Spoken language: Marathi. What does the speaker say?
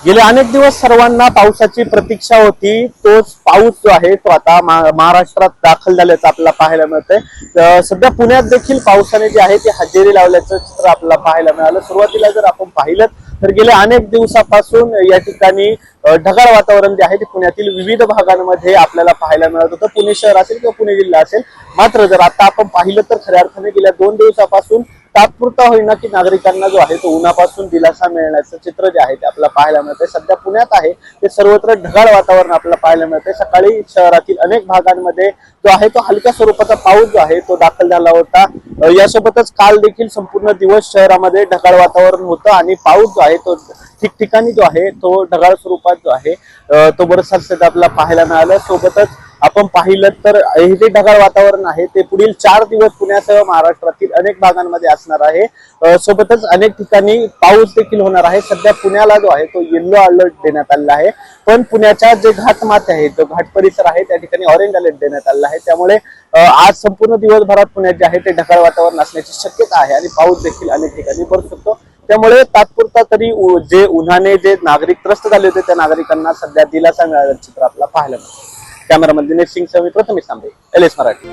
गेले अनेक दिवस सर्वांना पावसाची प्रतीक्षा होती। तोच पाऊस जो आहे तो आता महाराष्ट्रात दाखल झाल्याचं आपल्याला पाहायला मिळतंय। सध्या पुण्यात देखील पावसाने जे आहे ते हजेरी लावल्याचं चित्र आपल्याला पाहायला मिळालं। सुरुवातीला जर आपण पाहिलं तर गेल्या अनेक दिवसापासून या ठिकाणी ढगाळ वातावरण जे आहे ते पुण्यातील विविध भागांमध्ये आपल्याला पाहायला मिळत होतं, पुणे शहर असेल किंवा पुणे जिल्हा असेल। मात्र जर आता आपण पाहिलं तर खऱ्या अर्थाने गेल्या 2 दिवसापासून तात्पुरता होईना की नागरिकांना जो आहे तो उन्हापासून दिलासा मिळण्याचं चित्र जे आहे ते आपल्याला पाहायला मिळतंय। सध्या पुण्यात आहे ते सर्वत्र ढगाळ वातावरण आपल्याला पाहायला मिळतंय। सकाळी शहरातील अनेक भागांमध्ये जो आहे तो हलक्या स्वरूपाचा पाऊस जो आहे तो दाखल झाला होता। यासोबतच काल देखील संपूर्ण दिवस शहरामध्ये ढगाळ वातावरण होतं आणि पाऊस जो आहे तो ठिकठिकाणी जो आहे तो ढगाळ स्वरूपात जो आहे तो बरसत आपल्याला पाहायला मिळालं। सोबतच आपण पाहिलं तर हे जे ढगाळ वातावरण आहे ते पुढील 4 दिवस पुण्यासह महाराष्ट्रातील अनेक भागांमध्ये असणार आहे। सोबतच अनेक ठिकाणी पाऊस देखील होणार आहे। सध्या पुण्याला जो आहे तो येलो अलर्ट देण्यात आलेला आहे, पण पुण्याच्या जे घाटमाथे आहे तो घाट परिसर आहे त्या ठिकाणी ऑरेंज अलर्ट देण्यात आलेला आहे। त्यामुळे आज संपूर्ण दिवसभरात पुण्यात जे आहे ते ढगाळ वातावरण असण्याची शक्यता आहे आणि पाऊस देखील अनेक ठिकाणी पडू शकतो। त्यामुळे तात्पुरता तरी जे उन्हाने जे नागरिक त्रस्त झाले होते त्या नागरिकांना सध्या दिलासा मिळाल्याचं चित्र आपल्याला पाहायला मिळतं। कॅमेरामन दिनेश सिंग सह मी प्रथमेश तांबे, LS मराठी।